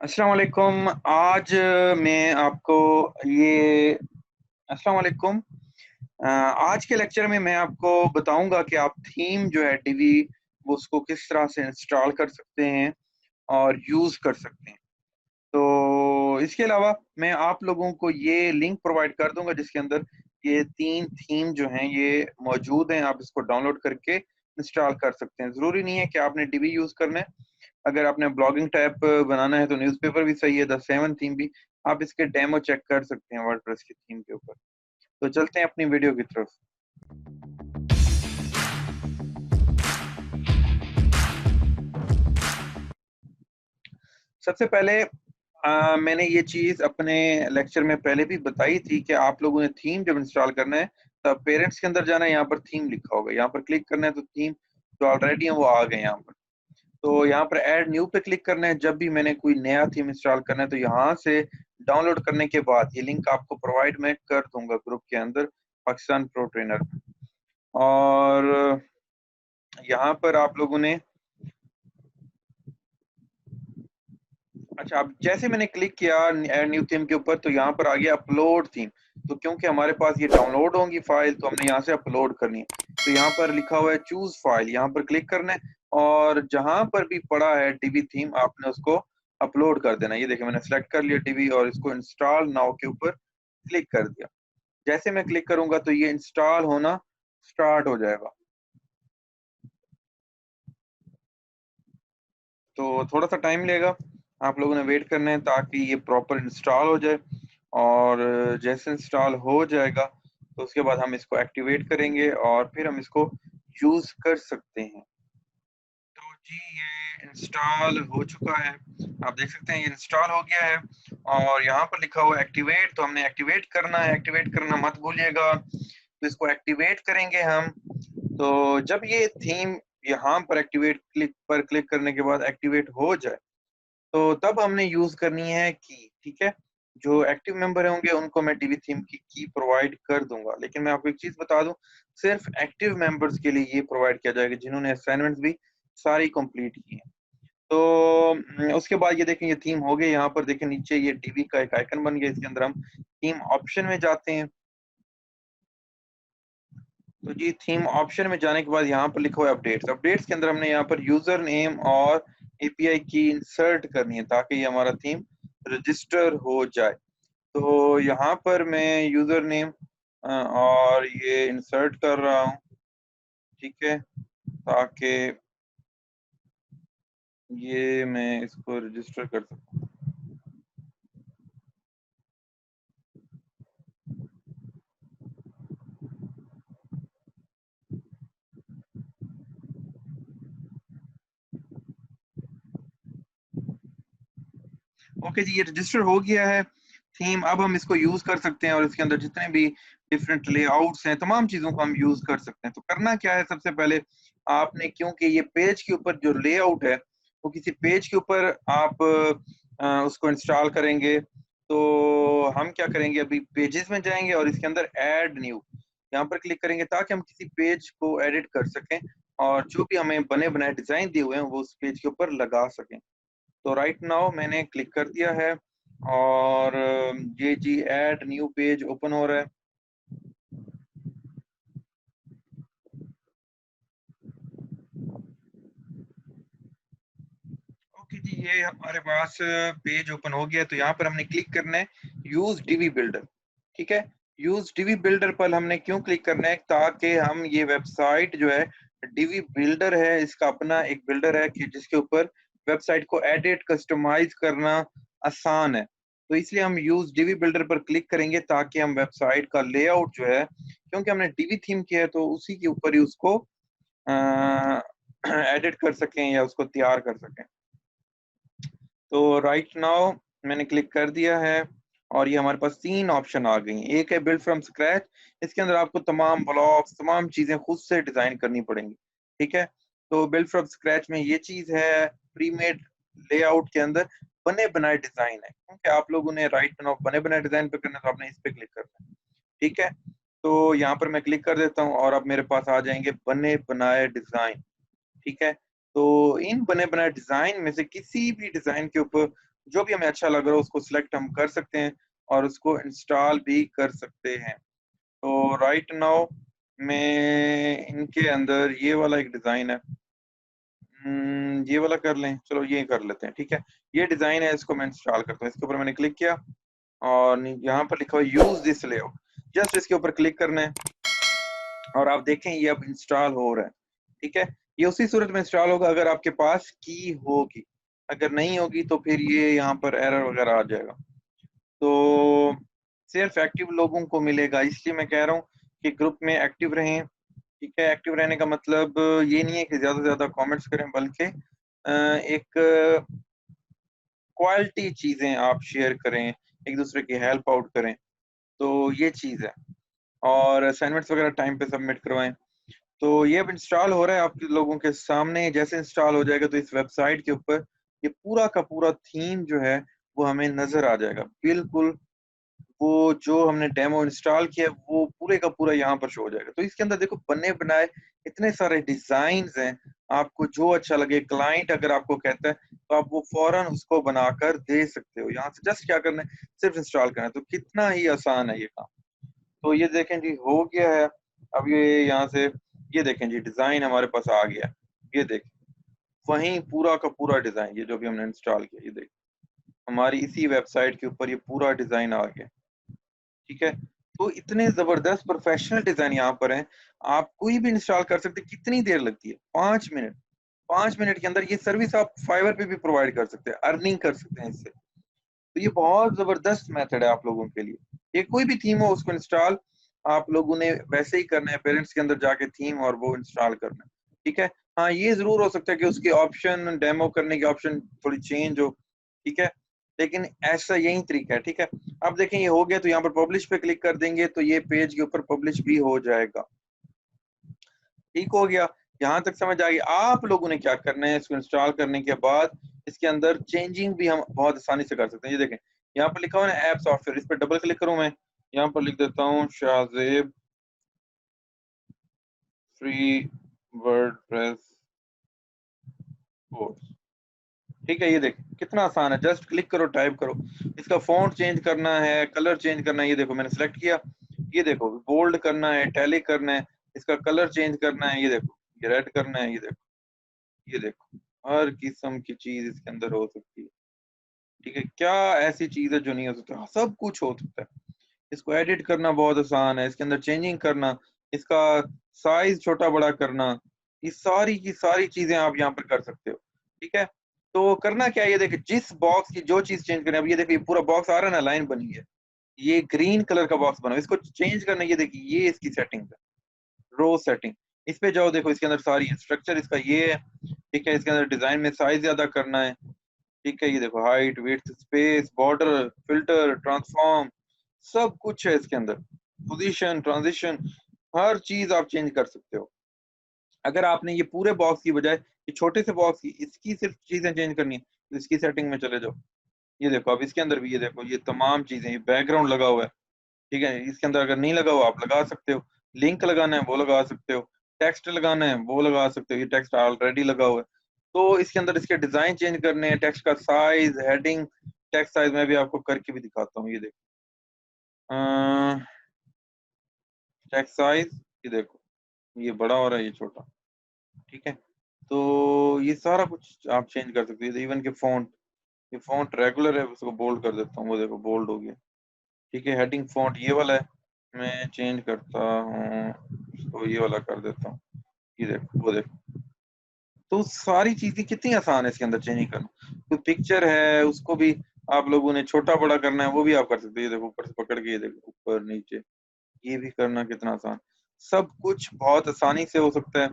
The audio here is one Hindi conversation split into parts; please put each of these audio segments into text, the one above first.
अस्सलाम वालेकुम। आज मैं आपको ये अस्सलाम वालेकुम। आज के लेक्चर में मैं आपको बताऊंगा कि आप थीम जो है डिवी वो उसको किस तरह से इंस्टॉल कर सकते हैं और यूज़ कर सकते हैं। तो इसके अलावा मैं आप लोगों को ये लिंक प्रोवाइड कर दूंगा जिसके अंदर ये 3 थीम जो हैं ये मौजूद हैं। आप इसको डाउनलोड करके इंस्टॉल कर सकते हैं। ज़रूरी नहीं है कि आपने डिवी यूज़ करना है। अगर आपने ब्लॉगिंग टैब बनाना है तो न्यूज़पेपर भी सही है, द सेवन थीम भी। आप इसके डेमो चेक कर सकते हैं वर्डप्रेस की थीम के ऊपर। तो चलते हैं अपनी वीडियो की तरफ। सबसे पहले मैंने ये चीज़ अपने लेक्चर में पहले भी बताई थी कि आप लोगों ने थीम जब इंस्टॉल करना है तब पेरेंट्स के अंदर जाना है, यहाँ पर थीम लिखा होगा, यहाँ पर क्लिक करना है तो थीम जो ऑलरेडी है वो आ गए यहाँ पर। तो यहाँ पर ऐड न्यू पे क्लिक करना है। जब भी मैंने कोई नया थीम इंस्टॉल करना है तो यहाँ से डाउनलोड करने के बाद ये लिंक आपको प्रोवाइड मैं कर दूंगा ग्रुप के अंदर, पाकिस्तान प्रो ट्रेनर। और यहाँ पर आप लोगों ने अच्छा, अब जैसे मैंने क्लिक किया ऐड न्यू थीम के ऊपर तो यहाँ पर आ गया अपलोड थीम। तो क्योंकि हमारे पास ये डाउनलोड होंगी फाइल तो हमने यहाँ से अपलोड करनी है। तो यहाँ पर लिखा हुआ है चूज फाइल, यहाँ पर क्लिक करना है और जहां पर भी पड़ा है डीबी थीम आपने उसको अपलोड कर देना है। ये देखिए मैंने सेलेक्ट कर लिया डीबी और इसको इंस्टॉल नाउ के ऊपर क्लिक कर दिया। जैसे मैं क्लिक करूंगा तो ये इंस्टॉल होना स्टार्ट हो जाएगा। तो थोड़ा सा टाइम लेगा, आप लोगों ने वेट करना है ताकि ये प्रॉपर इंस्टॉल हो जाए। और जैसे इंस्टॉल हो जाएगा तो उसके बाद हम इसको एक्टिवेट करेंगे और फिर हम इसको यूज कर सकते हैं। तो जी ये इंस्टॉल हो चुका है, आप देख सकते हैं ये इंस्टॉल हो गया है। और यहाँ पर लिखा हुआ है एक्टिवेट, तो हमने एक्टिवेट करना है। एक्टिवेट करना मत भूलिएगा। तो इसको एक्टिवेट करेंगे हम। तो जब ये थीम यहाँ पर एक्टिवेट क्लिक पर क्लिक करने के बाद एक्टिवेट हो जाए तो तब हमने यूज करनी है की। ठीक है, जो एक्टिव मेंबर होंगे उनको मैं डीबी थीम की प्रोवाइड कर दूंगा, लेकिन मैं आपको एक चीज बता दूं, सिर्फ एक्टिव मेंबर्स के लिए ये प्रोवाइड किया जाएगा जिन्होंने असाइनमेंट्स भी सारी कंप्लीट की हैं। तो उसके बाद ये देखें ये थीम हो गई। यहाँ पर देखें नीचे ये डीबी का एक आइकन बन गया, इसके अंदर हम थीम ऑप्शन में जाते हैं। तो जी थीम ऑप्शन में जाने के बाद यहाँ पर लिखा हुआ है अपडेट्स। अपडेट्स के अंदर हमने यहाँ पर यूजर नेम और एपीआई की इंसर्ट करनी है ताकि ये हमारा थीम रजिस्टर हो जाए। तो यहाँ पर मैं यूजर नेम और ये इंसर्ट कर रहा हूँ। ठीक है, ताकि ये मैं इसको रजिस्टर कर सकूँ। ओके जी, ये रजिस्टर हो गया है थीम। अब हम इसको यूज कर सकते हैं और इसके अंदर जितने भी डिफरेंट लेआउट्स हैं तमाम चीजों को हम यूज कर सकते हैं। तो करना क्या है, सबसे पहले आपने, क्योंकि ये पेज के ऊपर जो लेआउट है वो किसी पेज के ऊपर आप उसको इंस्टॉल करेंगे। तो हम क्या करेंगे, अभी पेजेस में जाएंगे और इसके अंदर ऐड न्यू यहाँ पर क्लिक करेंगे ताकि हम किसी पेज को एडिट कर सकें और जो भी हमें बने बनाए डिजाइन दिए हुए हैं वो उस पेज के ऊपर लगा सकें। तो राइट नाउ मैंने क्लिक कर दिया है और ये जी ऐड न्यू पेज ओपन हो रहा है। ओके जी, ये हमारे पास पेज ओपन हो गया। तो यहाँ पर हमने क्लिक करना है यूज डीवी बिल्डर। ठीक है, यूज डीवी बिल्डर पर हमने क्यों क्लिक करना है, ताकि हम ये वेबसाइट जो है डीवी बिल्डर है इसका अपना एक बिल्डर है कि जिसके ऊपर वेबसाइट को एडिट कस्टमाइज करना आसान है। तो इसलिए हम यूज डीवी बिल्डर पर क्लिक करेंगे ताकि हम वेबसाइट का लेआउट जो है, क्योंकि हमने डीवी थीम किया है तो उसी के ऊपर ही उसको एडिट कर सकें या उसको तैयार कर सकें। तो राइट नाउ मैंने क्लिक कर दिया है और ये हमारे पास 3 ऑप्शन आ गई हैं। एक है बिल्ड फ्रॉम स्क्रैच, इसके अंदर आपको तमाम ब्लॉक्स तमाम चीजें खुद से डिजाइन करनी पड़ेंगी। ठीक है, तो बिल्ड फ्रॉम स्क्रैच में ये चीज है, प्री मेड लेआउट के अंदर बने बनाए डिजाइन है। क्योंकि आप लोगों ने राइट नाउ बने बनाए डिजाइन पे करना है तो आपने इस पे क्लिक करना है। ठीक है, तो यहाँ पर मैं क्लिक कर देता हूँ और अब मेरे पास आ जाएंगे बने बनाए डिजाइन। ठीक है, तो इन बने बनाए डिजाइन में से किसी भी डिजाइन के ऊपर जो भी हमें अच्छा लग रहा हो उसको सिलेक्ट हम कर सकते हैं और उसको इंस्टॉल भी कर सकते हैं। तो राइट नाउ मैं इनके अंदर ये वाला एक डिजाइन है, ये वाला कर लें, चलो ये कर लेते हैं, ठीक है। ये डिजाइन है, इसको मैं इंस्टॉल करता हूँ। इसके ऊपर मैंने क्लिक किया और यहाँ पर लिखा हुआ यूज दिस लेआउट, जस्ट इसके ऊपर क्लिक करना है और आप देखें ये अब इंस्टॉल हो रहा है, ठीक है। ये उसी सूरत में इंस्टॉल होगा अगर आपके पास की होगी, अगर नहीं होगी तो फिर ये यहाँ पर एरर वगैरह आ जाएगा। तो सिर्फ एक्टिव लोगों को मिलेगा, इसलिए मैं कह रहा हूँ कि ग्रुप में एक्टिव रहें, ठीक है। एक्टिव रहने का मतलब ये नहीं है कि ज्यादा से ज्यादा कमेंट्स करें, बल्कि एक क्वालिटी चीजें आप शेयर करें, एक दूसरे की हेल्प आउट करें, तो ये चीज है। और असाइनमेंट्स वगैरह टाइम पे सबमिट करवाएं। तो ये अब इंस्टॉल हो रहा है आपके लोगों के सामने। जैसे इंस्टॉल हो जाएगा तो इस वेबसाइट के ऊपर ये पूरा का पूरा थीम जो है वो हमें नजर आ जाएगा, बिल्कुल वो जो हमने डेमो इंस्टॉल किया है, वो पूरे का पूरा यहाँ पर शो हो जाएगा। तो इसके अंदर देखो बने बनाए इतने सारे डिजाइन हैं, आपको जो अच्छा लगे, क्लाइंट अगर आपको कहता है तो आप वो फौरन उसको बनाकर दे सकते हो। यहाँ से जस्ट क्या करना है, सिर्फ इंस्टॉल करना है। तो कितना ही आसान है ये काम। तो ये देखें जी हो गया है। अब ये यहाँ से ये देखें जी डिजाइन हमारे पास आ गया है। ये देखें वहीं पूरा का पूरा डिजाइन, ये जो भी हमने इंस्टॉल किया, ये देखें हमारी इसी वेबसाइट के ऊपर ये पूरा डिजाइन आ गया, ठीक है। तो इतने जबरदस्त प्रोफेशनल डिजाइन यहाँ पर हैं, आप कोई भी इंस्टॉल कर सकते हैं। कितनी देर लगती है, 5 मिनट। 5 मिनट के अंदर ये सर्विस आप फाइवर पे भी प्रोवाइड कर सकते हैं, अर्निंग कर सकते हैं इससे। तो ये बहुत जबरदस्त मेथड है आप लोगों के लिए। ये कोई भी थीम हो उसको इंस्टॉल आप लोगों ने वैसे ही करना है, पेरेंट्स के अंदर जाके थीम और वो इंस्टॉल करना है, ठीक है। हाँ ये जरूर हो सकता है कि उसके ऑप्शन, डेमो करने के ऑप्शन थोड़ी चेंज हो, ठीक है, लेकिन ऐसा यही तरीका है, ठीक है। अब देखें ये हो गया, तो यहाँ पर पब्लिश पे क्लिक कर देंगे तो ये पेज के ऊपर पब्लिश भी हो जाएगा, ठीक हो गया। यहाँ तक समझ आ गई। आप लोगों ने क्या करना है, इसको इंस्टॉल करने के बाद इसके अंदर चेंजिंग भी हम बहुत आसानी से कर सकते हैं। ये देखें यहाँ पर लिखा हुआ है ऐप सॉफ्टवेयर, इस पर डबल क्लिक करूं मैं, यहाँ पर लिख देता हूँ शाहजेब फ्री वर्डप्रेस कोर्स, ठीक है। ये देख कितना आसान है, जस्ट क्लिक करो, टाइप करो। इसका फॉन्ट चेंज करना है, कलर चेंज करना है, ये देखो मैंने सेलेक्ट किया। ये देखो बोल्ड करना है, टैलिक करना है, इसका कलर चेंज करना है, ये देखो ये रेड करना है, ये देखो हर किस्म की चीज इसके अंदर हो सकती है, ठीक है। क्या ऐसी चीज है जो नहीं हो सकती, हाँ, सब कुछ हो सकता है। इसको एडिट करना बहुत आसान है, इसके अंदर चेंजिंग करना, इसका साइज छोटा बड़ा करना, ये सारी की सारी चीजें आप यहाँ पर कर सकते हो, ठीक है। तो करना क्या है, ये देखिए जिस बॉक्स की जो चीज चेंज करनी है, अब ये देखिए पूरा बॉक्स आ रहा है ना, लाइन बनी है, ये ग्रीन कलर का बॉक्स बना, इसको चेंज करना है। ये देखिए ये इसकी सेटिंग है, रो सेटिंग, इस पे जाओ, देखो इसके अंदर सारी स्ट्रक्चर इसका ये है, ठीक है। इसके अंदर डिजाइन में साइज ज्यादा करना है, ठीक है। ये देखो height, width, space, border, filter, transform, सब कुछ है इसके अंदर। पोजीशन, ट्रांजिशन, हर चीज आप चेंज कर सकते हो। अगर आपने ये पूरे बॉक्स की बजाय ये छोटे से बॉक्स की इसकी सिर्फ चीजें चेंज करनी है, तो इसकी सेटिंग में चले जाओ। ये देखो अब इसके अंदर भी ये देखो ये तमाम चीजें, ये बैकग्राउंड लगा हुआ है, ठीक है। इसके अंदर अगर नहीं लगा हुआ आप लगा सकते हो, लिंक लगाना है वो लगा सकते हो, टेक्स्ट लगाना है वो लगा सकते हो, ये टेक्स्ट ऑलरेडी लगा हुआ है। तो इसके अंदर इसके डिजाइन चेंज करने हैं, टेक्स्ट का साइज, हेडिंग, टेक्स्ट साइज मैं भी आपको करके भी दिखाता हूँ। ये देखो टेक्स्ट साइज, ये देखो ये बड़ा हो रहा है, ये छोटा, ठीक है। तो ये सारा कुछ आप चेंज कर सकते हो। इवन के फॉन्ट, ये फॉन्ट रेगुलर है, उसको बोल्ड कर देता हूँ, वो देखो बोल्ड हो गया, ठीक है। हेडिंग फॉन्ट ये वाला है, मैं चेंज करता हूँ, इसको ये वाला कर देता हूँ, ये देखो वो देखो। तो सारी चीजें कितनी आसान है इसके अंदर चेंजिंग करना। कोई पिक्चर है उसको भी आप लोगों ने छोटा बड़ा करना है, वो भी आप कर सकते हो। ये देखो ऊपर से पकड़ के, ये देखो ऊपर नीचे, ये भी करना कितना आसान, सब कुछ बहुत आसानी से हो सकता है।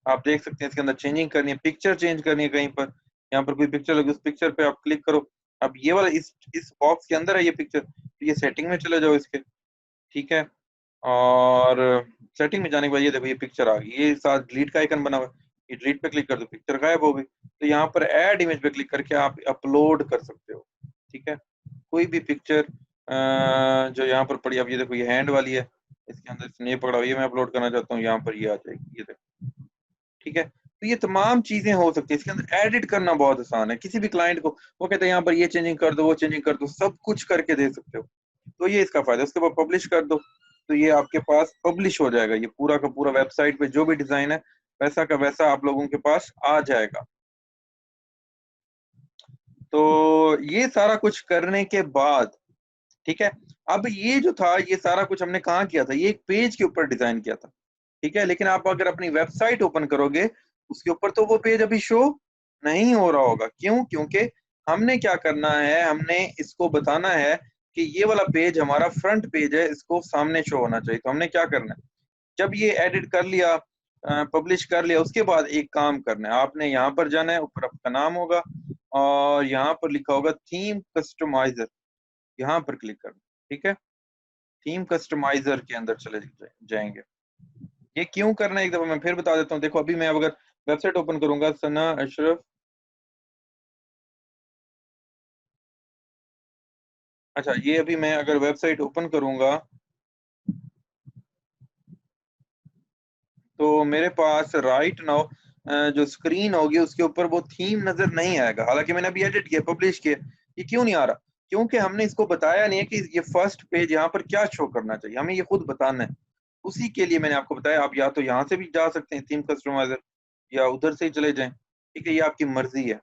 आप देख सकते हैं इसके अंदर चेंजिंग करनी है, पिक्चर चेंज करनी है कहीं पर, यहाँ पर कोई पिक्चर लगी, उस पिक्चर पे आप क्लिक करो। अब ये वाला इस बॉक्स के अंदर है ये पिक्चर, तो ये सेटिंग में चले जाओ इसके, ठीक है। और सेटिंग में जाने के बाद ये देखो ये पिक्चर आ गई, ये साथ डिलीट का आइकन बना हुआ है, ये डिलीट पे क्लिक कर दो, पिक्चर गायब हो गई। तो यहाँ पर ऐड इमेज पे क्लिक करके आप अपलोड कर सकते हो, ठीक है। कोई भी पिक्चर जो यहाँ पर पड़ी, अब ये देखो ये हैंड वाली है, इसके अंदर स्नेप पकड़ा हुआ है, ये मैं अपलोड करना चाहता हूँ, यहाँ पर ये आ जाएगी, ये देखो, ठीक है। तो ये तमाम चीजें हो सकती है। इसके अंदर एडिट करना बहुत आसान है। किसी भी क्लाइंट को वो कहते हैं यहाँ पर ये चेंजिंग कर दो, वो चेंजिंग कर दो, सब कुछ करके दे सकते हो। तो ये इसका फायदा है। उसके बाद पब्लिश कर दो, तो ये आपके पास पब्लिश हो जाएगा। ये पूरा का पूरा वेबसाइट पे जो भी डिजाइन है वैसा का वैसा आप लोगों के पास आ जाएगा। तो ये सारा कुछ करने के बाद, ठीक है, अब ये जो था ये सारा कुछ हमने कहाँ किया था, ये एक पेज के ऊपर डिजाइन किया था, ठीक है। लेकिन आप अगर अपनी वेबसाइट ओपन करोगे उसके ऊपर तो वो पेज अभी शो नहीं हो रहा होगा। क्यों? क्योंकि हमने क्या करना है, हमने इसको बताना है कि ये वाला पेज हमारा फ्रंट पेज है, इसको सामने शो होना चाहिए। तो हमने क्या करना है, जब ये एडिट कर लिया, पब्लिश कर लिया, उसके बाद एक काम करना है, आपने यहाँ पर जाना है, ऊपर आपका नाम होगा और यहाँ पर लिखा होगा थीम कस्टमाइजर, यहाँ पर क्लिक करना, ठीक है। थीम कस्टमाइजर के अंदर चले जाएंगे। ये क्यों करना है एक दफा मैं फिर बता देता हूँ। देखो अभी मैं अगर वेबसाइट ओपन करूंगा सना अशरफ, अच्छा ये अभी मैं अगर वेबसाइट ओपन करूंगा तो मेरे पास राइट नाउ जो स्क्रीन होगी उसके ऊपर वो थीम नजर नहीं आएगा। हालांकि मैंने अभी एडिट किया, पब्लिश किया। ये क्यों नहीं आ रहा? क्योंकि हमने इसको बताया नहीं है कि ये फर्स्ट पेज यहाँ पर क्या शो करना चाहिए, हमें ये खुद बताना है। उसी के लिए मैंने आपको बताया। आप या तो यहाँ से भी जा सकते हैं थीम कस्टमाइजर, या उधर से ही चले जाएं, ठीक है। ये आपकी मर्जी है,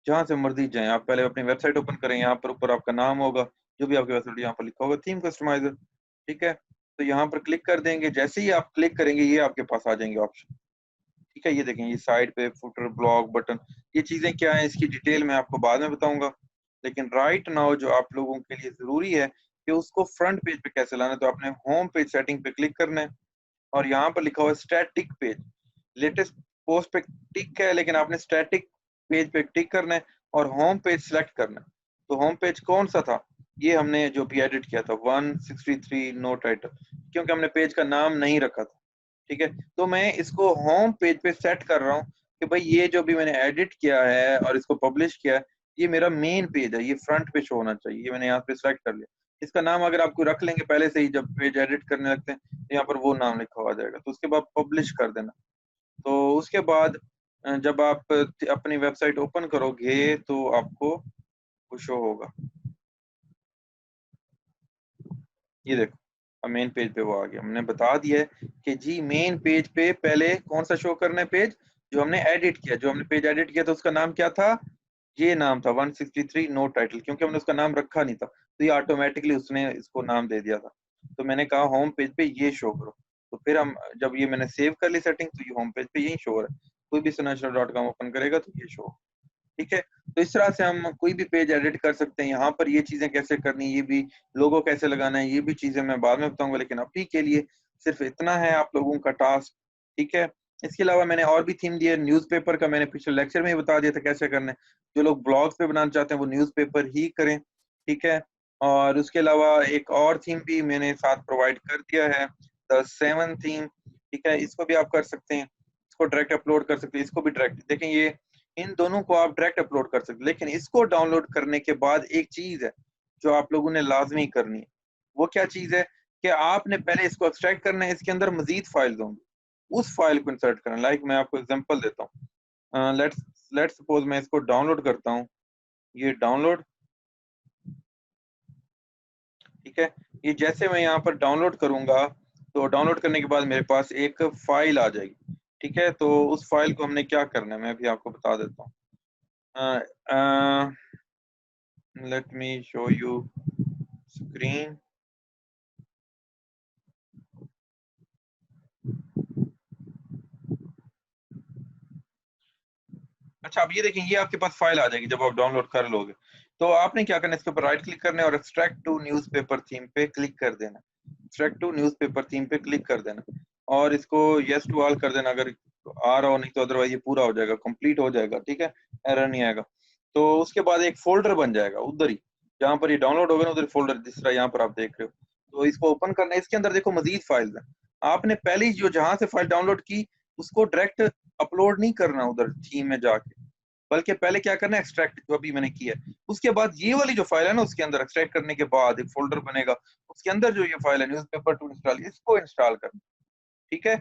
जहां से मर्जी जाएं। आप पहले अपनी वेबसाइट ओपन करें, यहाँ पर ऊपर आपका नाम होगा, जो भी आपकी वेबसाइट यहाँ पर लिखा होगा थीम कस्टमाइजर, ठीक है। तो यहाँ पर क्लिक कर देंगे। जैसे ही आप क्लिक करेंगे ये आपके पास आ जाएंगे ऑप्शन, ठीक है। ये देखें, ये साइड पे फुटर, ब्लॉग, बटन, ये चीजें क्या है इसकी डिटेल मैं आपको बाद में बताऊंगा। लेकिन राइट नाउ जो आप लोगों के लिए जरूरी है कि उसको फ्रंट पेज पे कैसे लाना है, तो आपने होम पेज सेटिंग पे क्लिक करना है और यहाँ पर लिखा हुआ है स्टैटिक पेज। लेटेस्ट पोस्ट पे टिक है, लेकिन आपने स्टैटिक पेज पे टिक करना है और होम पेज सेलेक्ट करना है। तो होम पेज कौन सा था? ये हमने जो भी एडिट किया था 163 नो टाइटल, क्योंकि हमने पेज का नाम नहीं रखा था, ठीक है। तो मैं इसको होम पेज पे सेट कर रहा हूँ कि भाई ये जो भी मैंने एडिट किया है और इसको पब्लिश किया है ये मेरा मेन पेज है, ये फ्रंट पे शो होना चाहिए। ये मैंने यहाँ पे सेलेक्ट कर लिया। इसका नाम अगर आपको रख लेंगे पहले से ही, जब पेज एडिट करने लगते हैं तो यहाँ पर वो नाम लिखा हुआ जाएगा। तो उसके बाद पब्लिश कर देना। तो उसके बाद जब आप अपनी वेबसाइट ओपन करोगे तो आपको वो शो होगा। ये देखो, अब मेन पेज पे वो आ गया। हमने बता दिया है कि जी मेन पेज पे पहले कौन सा शो करना है पेज, जो हमने एडिट किया। जो हमने पेज एडिट किया था उसका नाम क्या था? ये नाम था 163 नो टाइटल, क्योंकि हमने उसका नाम रखा नहीं था तो ये ऑटोमेटिकली उसने इसको नाम दे दिया था। तो मैंने कहा होम पेज पे ये शो करो। तो फिर हम जब ये मैंने सेव कर ली सेटिंग तो ये होम पेज पे यही शो हो रहा है। कोई भी snashra.com ओपन करेगा तो ये शो, ठीक है। तो इस तरह से हम कोई भी पेज एडिट कर सकते हैं। यहाँ पर ये चीजें कैसे करनी है, ये भी लोगो कैसे लगाना है, ये भी चीजें मैं बाद में बताऊंगा। लेकिन अभी के लिए सिर्फ इतना है आप लोगों का टास्क, ठीक है। इसके अलावा मैंने और भी थीम दिया। न्यूज़पेपर का मैंने पिछले लेक्चर में ही बता दिया था कैसे करना है। जो लोग ब्लॉग्स पे बनाना चाहते हैं वो न्यूज़पेपर ही करें, ठीक है। और उसके अलावा एक और थीम भी मैंने साथ प्रोवाइड कर दिया है, द 7 थीम, ठीक है। इसको भी आप कर सकते हैं, इसको डायरेक्ट अपलोड कर सकते हैं। इसको भी डायरेक्ट देखें, ये इन दोनों को आप डायरेक्ट अपलोड कर सकते हैं। लेकिन इसको डाउनलोड करने के बाद एक चीज है जो आप लोगों ने लाजमी करनी है। वो क्या चीज है कि आपने पहले इसको एक्सट्रैक्ट करना है। इसके अंदर मजीद फाइल्स होंगी, उस फाइल को इंसर्ट करना। लाइक मैं आपको एग्जांपल देता हूँ। लेट्स लेट्स सपोज मैं इसको डाउनलोड करता हूँ। ये डाउनलोड, ठीक है। ये जैसे मैं यहाँ पर डाउनलोड करूंगा तो डाउनलोड करने के बाद मेरे पास एक फाइल आ जाएगी, ठीक है। तो उस फाइल को हमने क्या करना है मैं भी आपको बता देता हूँ। let me show you screen। अच्छा अब ये देखें, ये आपके पास फाइल आ जाएगी जब आप डाउनलोड कर लोगे। तो आपने क्या करना है, इसके ऊपर राइट क्लिक करना है और एक्सट्रैक्ट टू न्यूज़पेपर थीम पे क्लिक कर देना। एक्सट्रैक्ट टू न्यूज़पेपर थीम पे क्लिक कर देना और इसको यस टू ऑल कर देना अगर आ रहा हो, नहीं तो अदरवाइज ये पूरा हो जाएगा, कंप्लीट हो जाएगा, ठीक है। एरर नहीं आएगा। तो उसके बाद एक फोल्डर बन जाएगा उधर ही, जहाँ पर ये डाउनलोड होगा ना उधर फोल्डर जिस तरह यहाँ पर आप देख रहे हो। तो इसको ओपन करना है। इसके अंदर देखो मजीद फाइल्स हैं। आपने पहले ही जो जहां से फाइल डाउनलोड की उसको डायरेक्ट अपलोड नहीं करना उधर थीम में जाके, बल्कि पहले क्या करना है, एक्सट्रैक्ट जो अभी मैंने किया है उसके बाद ये वाली जो फाइल है ना उसके अंदर एक्सट्रैक्ट करने के बाद एक फोल्डर बनेगा। उसके अंदर जो ये फाइल है न्यूज़पेपर टू इंस्टॉल, इसको इंस्टॉल करना, ठीक है।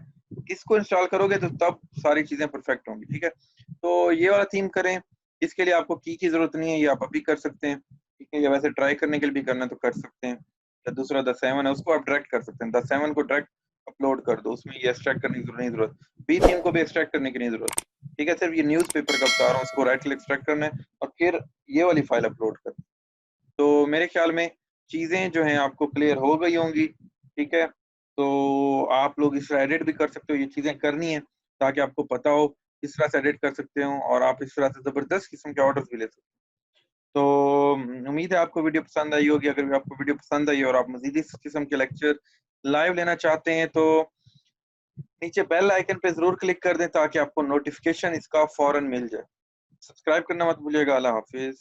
इसको इंस्टॉल करोगे तो तब सारी चीजें परफेक्ट होंगी, ठीक है। तो ये वाला थीम करें, इसके लिए आपको की जरूरत नहीं है, ये आप अभी कर सकते हैं, ठीक है। या वैसे ट्राई करने के लिए भी करना है तो कर सकते हैं। या दूसरा द7 है, उसको आप डायरेक्ट कर सकते हैं, द7 को डायरेक्ट अपलोड कर दो, उसमें ये एक्सट्रैक्ट करने की नहीं जरूरत, बी थीम को भी एक्सट्रैक्ट करने की नहीं जरूरत, ठीक है। सिर्फ ये न्यूज़पेपर का बता रहा हूँ, उसको राइट क्लिक एक्सट्रैक्ट करना है और फिर ये वाली फाइल अपलोड करना है। तो मेरे ख्याल में चीजें जो हैं आपको क्लियर हो गई होंगी, ठीक है। तो आप लोग इस एडिट भी कर सकते हो, ये चीजें करनी है ताकि आपको पता हो किस तरह से एडिट कर सकते हो, और आप इस तरह से जबरदस्त किस्म के ऑर्डर्स भी ले सकते हो। तो उम्मीद है आपको वीडियो पसंद आई होगी। अगर आपको वीडियो पसंद आई और आप मजीद इस किस्म के लेक्चर लाइव लेना चाहते हैं तो नीचे बेल आइकन पे जरूर क्लिक कर दें ताकि आपको नोटिफिकेशन इसका फौरन मिल जाए। सब्सक्राइब करना मत भूलिएगा। अल्लाह हाफिज।